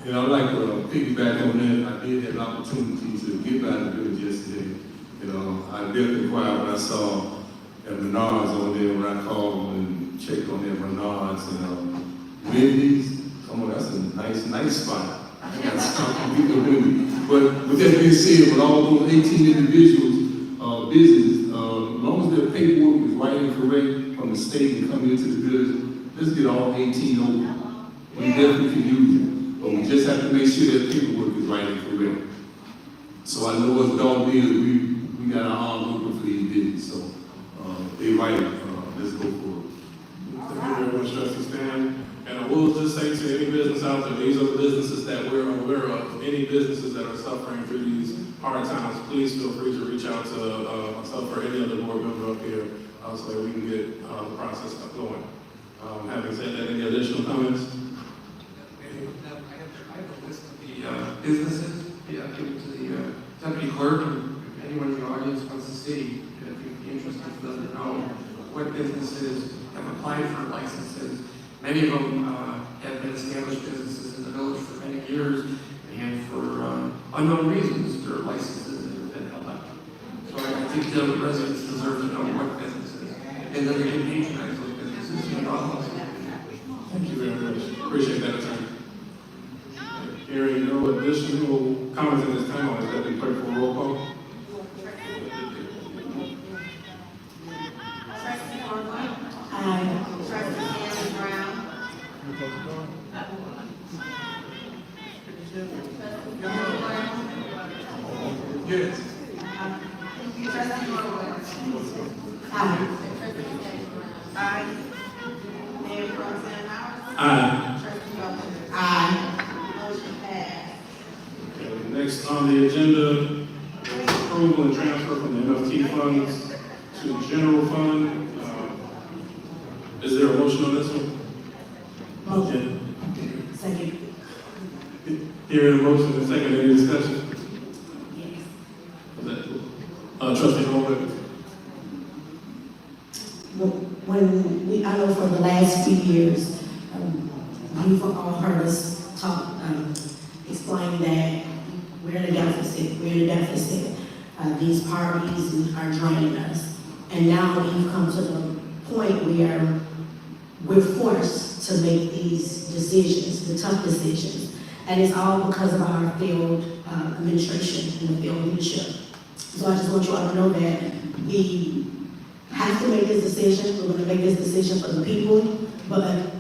And I'd like to piggyback on that. I did have an opportunity to get by the village yesterday. I definitely cried when I saw at Menards over there when I called and checked on their Menards and Wendy's. Come on, that's a nice spot. That's something we can do. But with that being said, with all those 18 individuals, businesses, as long as their paperwork is right and correct from the state and coming into the village, let's get all 18 over. We definitely can use it, but we just have to make sure that paperwork is right and correct. So I know what's dog is, we got our arms open for these businesses, so, they right, let's go for it. Thank you very much, Trustee Stan. And I will just say to any business out there, these are the businesses that we're aware of. Any businesses that are suffering through these hard times, please feel free to reach out to myself or any other board member up here so that we can get the process going. Having said that, any additional comments? I have a list of the businesses, given to the deputy clerk, and if anyone in the audience wants to see, if you'd be interested for them to know what businesses have applied for licenses. Many of them have been established businesses in the village for many years, and for unknown reasons, their licenses have been held up. So I think the residents deserve to know what businesses, and then they can patronize those businesses and all those. Thank you very much. Appreciate that, Attorney. Hearing no additional comments at this time, I'll ask Deputy Clerk for a roll call. Trustee Norwood. Aye. Trustee Stanley Brown. Yes. Trustee Norwood. Aye. Trustee Stanley Brown. Aye. Mayor Pro Tem Howard. Aye. Trustee Dolton. Aye. Motion passed. Okay, next on the agenda is approval and transfer from the MFT funds to general fund. Is there a motion on this one? Motion. Second. Hearing a motion and second, any discussion? Yes. Trustee Norwood. I know for the last few years, you've all heard us talk, explain that we're in a deficit, these parties are draining us. And now we've come to the point where we're forced to make these decisions, the tough decisions. And it's all because of our failed administration and the failed leadership. So I just want you all to know that we have to make this decision. We're going to make this decision for the people, but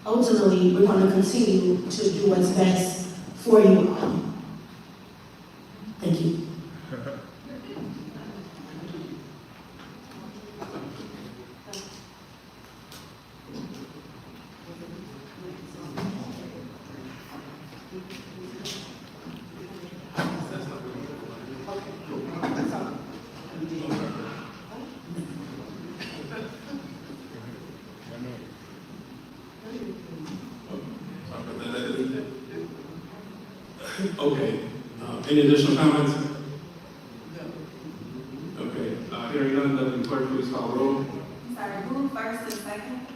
ultimately, we're going to continue to do what's best for you all. Thank you. Okay, any additional comments? Okay, hearing none, Deputy Clerk, please call the roll. Sorry, who first and second?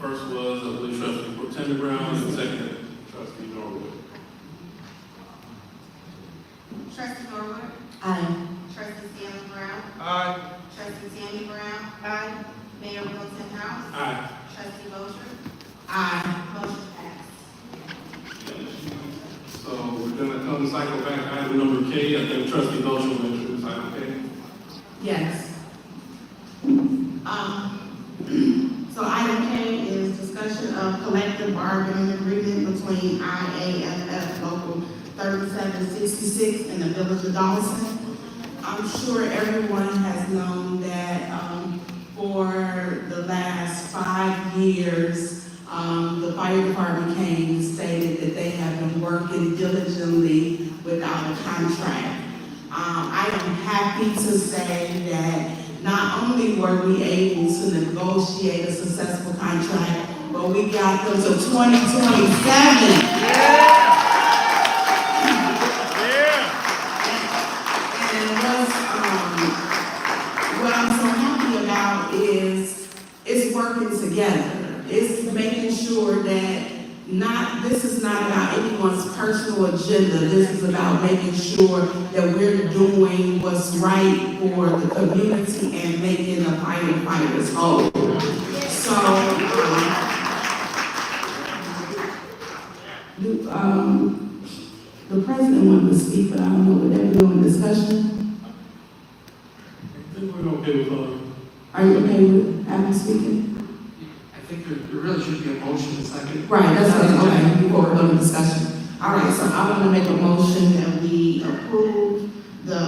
First was, I believe, Trustee Pro Tem Brown, and second, Trustee Norwood. Trustee Norwood. Aye. Trustee Stanley Brown. Aye. Trustee Tammy Brown. Aye. Mayor Pro Tem House. Aye. Trustee Bosher. Aye. Motion passed. So we're gonna come cycle back to item number K. I think Trustee Belcher will introduce item K. Yes. So item K is discussion of collective bargaining agreement between IAFF Local 3766 and the Village of Dawson. I'm sure everyone has known that, for the last 5 years, the fire department came and stated that they have been working diligently without a contract. I am happy to say that not only were we able to negotiate a successful contract, but we got them to 2027. And what I'm so happy about is it's working together. It's making sure that this is not about anyone's personal agenda. This is about making sure that we're doing what's right for the community and making the firefighters whole. So, The president wanted to speak, but I don't know what they're doing, discussion. I think we're okay with, Are you okay with having speaking? I think there really should be a motion, it's like. Right, that's what, okay, before we go to discussion. All right, so I want to make a motion that we approve the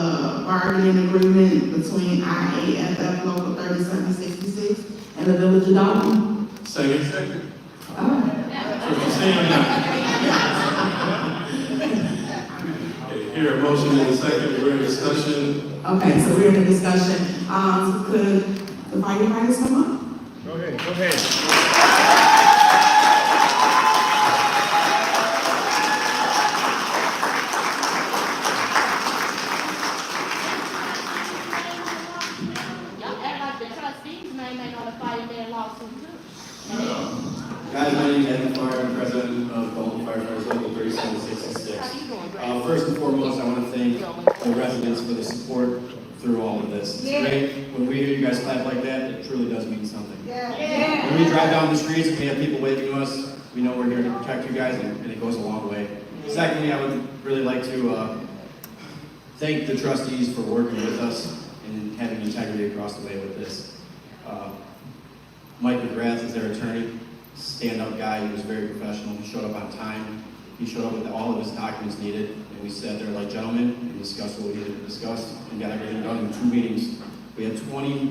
bargaining agreement between IAFF Local 3766 and the Village of Dolton. second. All right. Okay, here, a motion and a second, we're in discussion. Okay, so we're in the discussion. Could the firefighters come up? Go ahead, go ahead. Y'all act like the trustees may on the fireman lawsuit too. Guys, my name is Evan Farr, I'm president of Dolton Firefighters Local How 3766. you doing, Greg? First and foremost, I want to thank the residents for the support through all of this. It's great. When we hear you guys clap like that, it truly does mean something. When we drive down the streets and we have people waving to us, we know we're here to protect you guys, and it goes a long way. Secondly, I would really like to thank the trustees for working with us and having integrity across the way with this. Mike McGrath is their attorney, stand-up guy. He was very professional. He showed up on time. He showed up with all of his documents needed, and we sat there like gentlemen and discussed what we needed to discuss and got everything done in 2 meetings. We had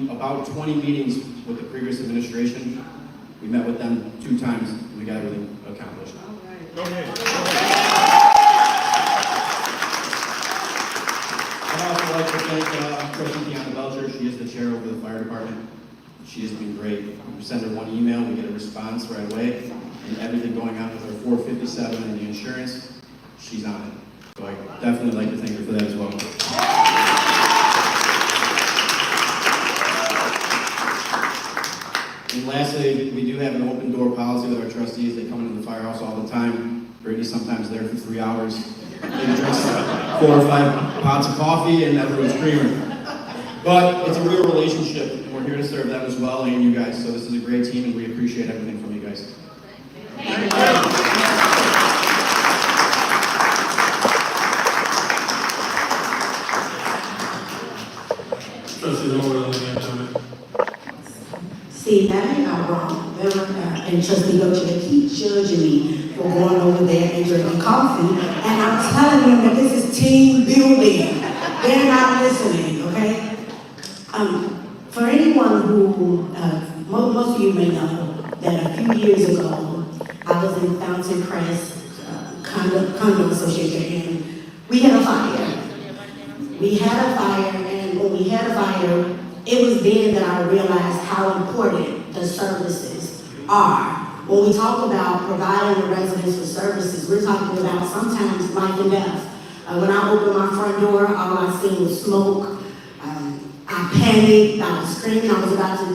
about 20 meetings with the previous administration. We met with them 2 times, and we got everything accomplished. Go ahead. I'd also like to thank Trustee Tiana Belcher. She is the chair over the fire department. She has been great. We send her one email, we get a response right away, and everything going on with her 457 and the insurance, she's on it. So I definitely like to thank her for that as well. And lastly, we do have an open door policy with our trustees. They come into the firehouse all the time. Brittany's sometimes there for 3 hours. They drink 4 or 5 pots of coffee and everyone's screaming. But it's a real relationship, and we're here to serve them as well and you guys. So this is a great team, and we appreciate everything from you guys. Trustee Norwood, any comment? See, that ain't not wrong. And Trustee Belcher, they keep judging me for going over there and drinking coffee. And I'm telling them that this is team building. They're not listening, okay? For anyone who, most of you may know that a few years ago, I was in Fountain Crest Condo Association, and we had a fire. And when we had a fire, it was then that I realized how important the services are. When we talk about providing the residents with services, we're talking about sometimes life and death. When I opened my front door, all I seen was smoke. I panicked, I was screaming, I was about to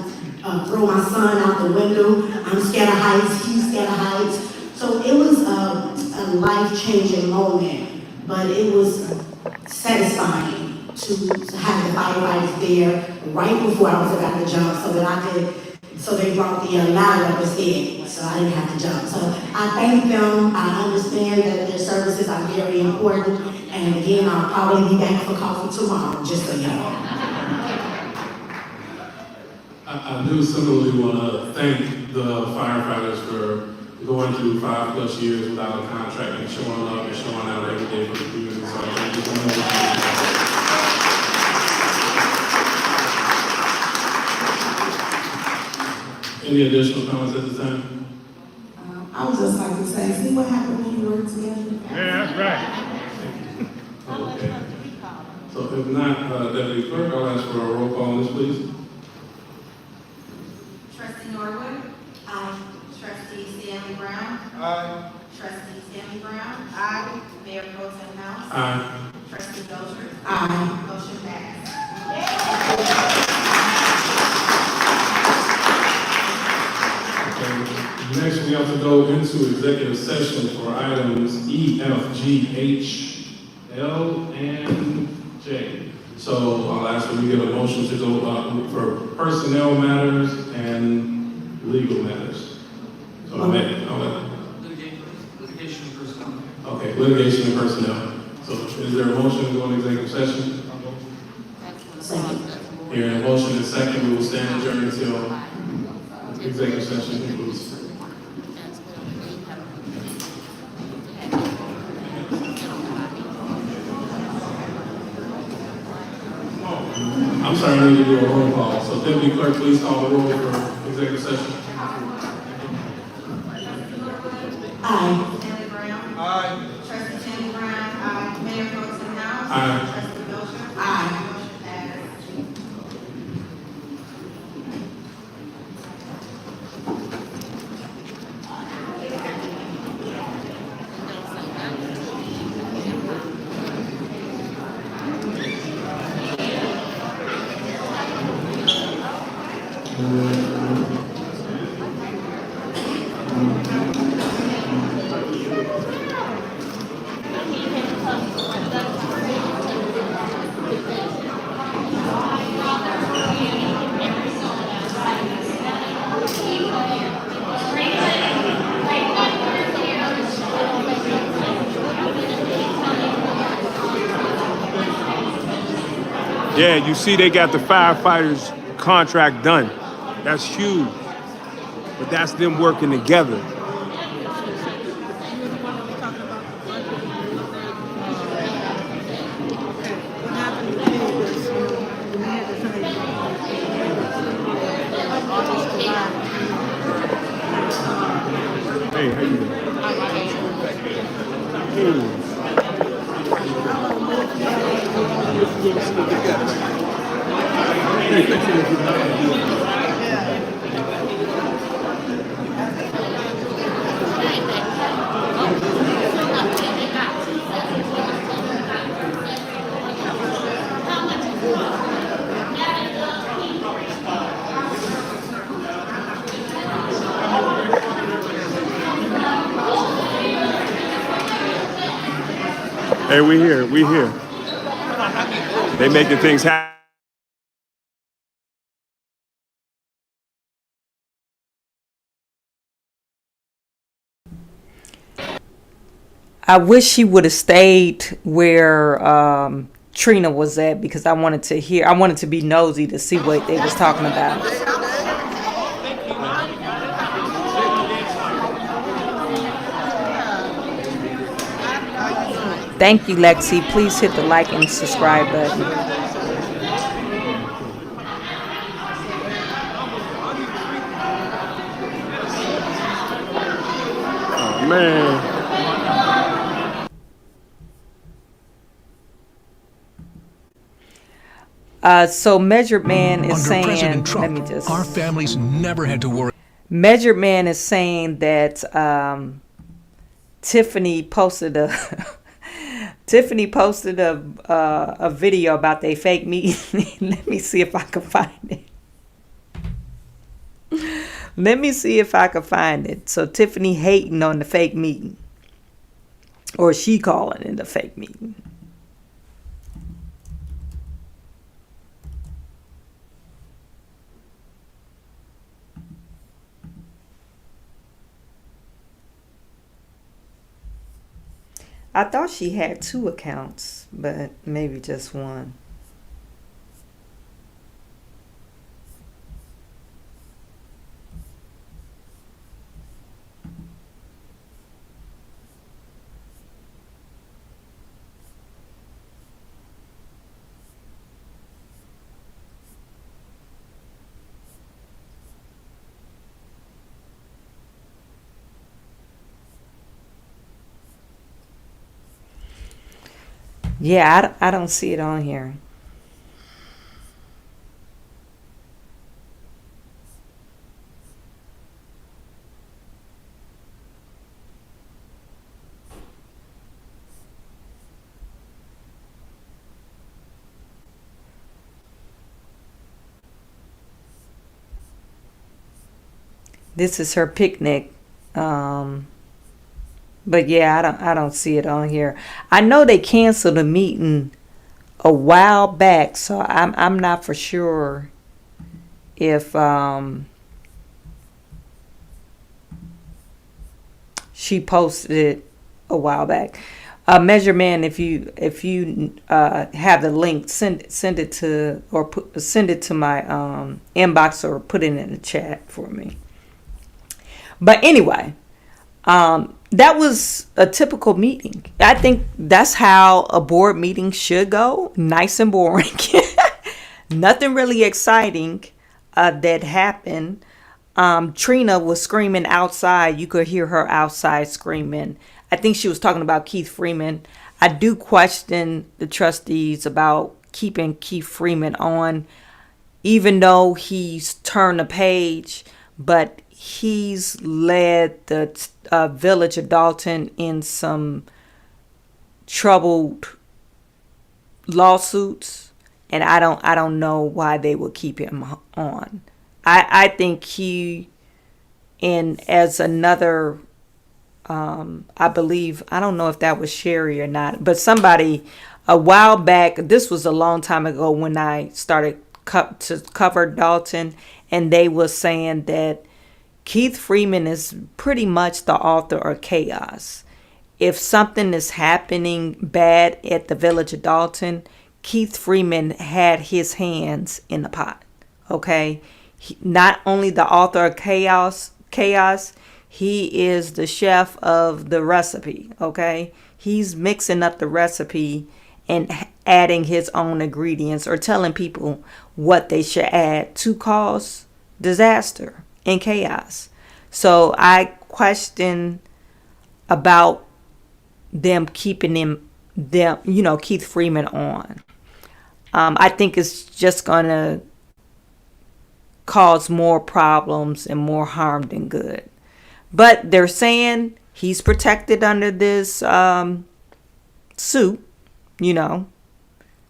throw my son out the window. I'm scared of heights, he's scared of heights. So it was a life-changing moment, but it was satisfying to have the firefighters there right before I was about to jump so they brought the ladder up instead, so I didn't have to jump. So I thank them, I understand that their services are very important, and again, I'll probably be back for coffee tomorrow, just so you know. I do similarly want to thank the firefighters for going through 5+ years without a contract and showing up and showing out every day for the community. So thank you so much. Any additional comments at this time? I would just like to say, see what happened when you work together? Yeah, that's right. Okay. So if not, Deputy Clerk, I'll ask for a roll call on this, please. Trustee Norwood? Aye. Trustee Stanley Brown? Aye. Trustee Stanley Brown? Aye. Mayor Pro Tem House? Aye. Trustee Belcher? Aye. Motion passed. Okay. Next, we have to go into executive session for items E, F, G, H, L, and J. So I'll ask that we get a motion to go for personnel matters and legal matters. So I'll let Litigation personnel. okay, litigation and personnel. So is there a motion to go into executive session? Second. Hearing a motion and second, we will stand adjourned until executive session concludes. I'm sorry, I need to do a roll call. So Deputy Clerk, please call the roll for executive session. Aye. Stanley Brown. Aye. Trustee Tammy Brown. Aye. Mayor Pro Tem House. Aye. Trustee Belcher. Aye. Motion passed. Yeah, you see they got the firefighters contract done. That's huge. But that's them working together. Hey, how you doing? Hey, we here. They making things happen. I wish she would have stayed where Trina was at, because I wanted to be nosy to see what they was talking about. Thank you, Lexi. Please hit the like and subscribe button. Oh, man. So Measured Man is Under saying, President Trump, let me just. our families never had to worry. Measured Man is saying that Tiffany posted a a video about their fake meeting. Let me see if I can find it. Let me see if I can find it. So Tiffany hating on the fake meeting, or she calling it a fake meeting. I thought she had 2 accounts, but maybe just one. Yeah, I don't see it on here. This is her picnic. But yeah, I don't see it on here. I know they canceled a meeting a while back, so I'm not for sure if she posted it a while back. Measure Man, if you have the link, send it to, or send it to my inbox, or put it in the chat for me. But anyway, that was a typical meeting. I think that's how a board meeting should go. Nice and boring. Nothing really exciting that happened. Trina was screaming outside. You could hear her outside screaming. I think she was talking about Keith Freeman. I do question the trustees about keeping Keith Freeman on, even though he's turned the page, but he's led the village of Dolton in some troubled lawsuits, and I don't know why they would keep him on. I think he, and as another, I believe, I don't know if that was Sherry or not, but somebody a while back, this was a long time ago when I started to cover Dolton, and they were saying that Keith Freeman is pretty much the author of chaos. If something is happening bad at the village of Dolton, Keith Freeman had his hands in the pot. Okay? Not only the author of chaos, he is the chef of the recipe. Okay? He's mixing up the recipe and adding his own ingredients, or telling people what they should add to cause disaster and chaos. So I question about them keeping Keith Freeman on. I think it's just gonna cause more problems and more harm than good. But they're saying he's protected under this suit,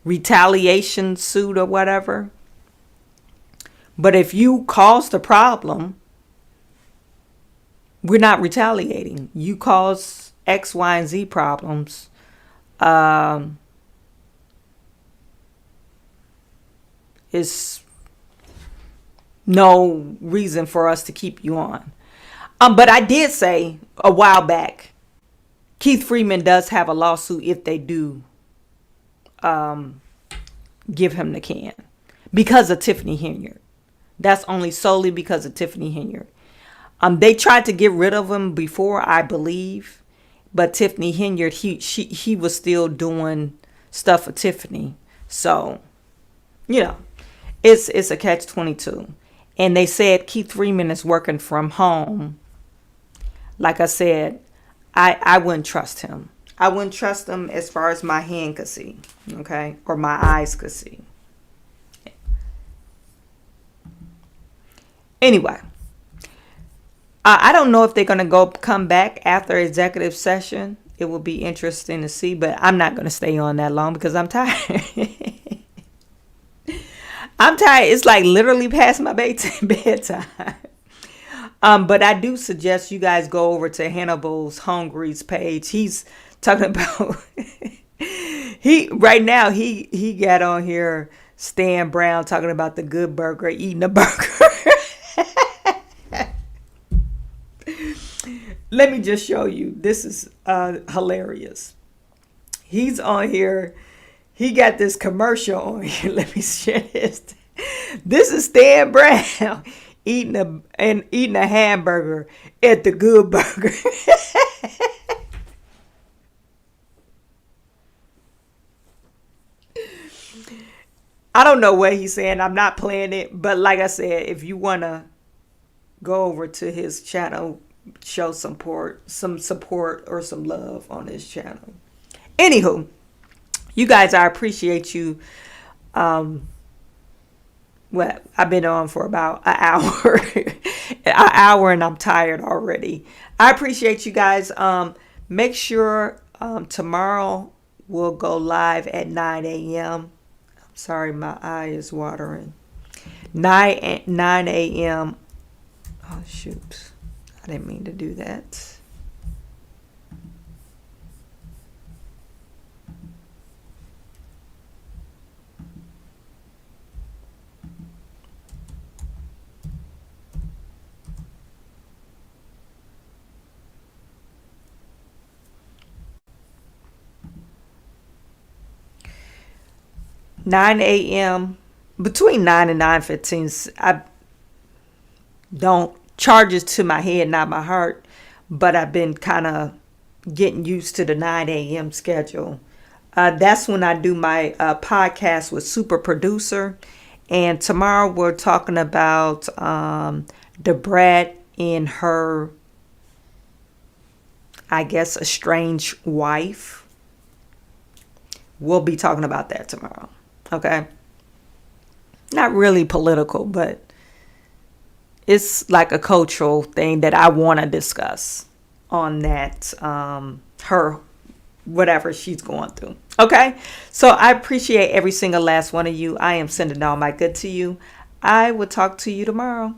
retaliation suit or whatever. But if you cause the problem, we're not retaliating. You cause X, Y, and Z problems. It's no reason for us to keep you on. But I did say a while back, Keith Freeman does have a lawsuit if they do give him the can, because of Tiffany Henyard. That's only solely because of Tiffany Henyard. They tried to get rid of him before, I believe, but Tiffany Henyard, he was still doing stuff for Tiffany. So, it's a catch-22. And they said Keith Freeman is working from home. Like I said, I wouldn't trust him. I wouldn't trust him as far as my hand could see, okay, or my eyes could see. Anyway, I don't know if they're going to come back after executive session. It will be interesting to see, but I'm not going to stay on that long because I'm tired. I'm tired. It's like literally past my bedtime. But I do suggest you guys go over to Hannibal's Hungry's page. He's talking about he got on here, Stan Brown, talking about the good burger, eating a burger. Let me just show you. This is hilarious. He's on here. He got this commercial on here. Let me share this. This is Stan Brown eating a hamburger at the Good Burger. I don't know what he's saying. I'm not playing it, but like I said, if you want to go over to his channel, show some support or some love on his channel. Anywho, you guys, I appreciate you. I've been on for about an hour, and I'm tired already. I appreciate you guys. Make sure tomorrow we'll go live at 9 a.m. Sorry, my eye is watering. 9 a.m. Oh, shoot. I didn't mean to do that. 9 a.m. between 9 and 9:15. I don't charges to my head, not my heart, but I've been kind of getting used to the 9 a.m. schedule. That's when I do my podcast with Super Producer. And tomorrow we're talking about Debrat and her, I guess, estranged wife. We'll be talking about that tomorrow. Okay. Not really political, but it's like a cultural thing that I want to discuss on that, her, whatever she's going through. Okay. So I appreciate every single last one of you. I am sending all my good to you. I will talk to you tomorrow.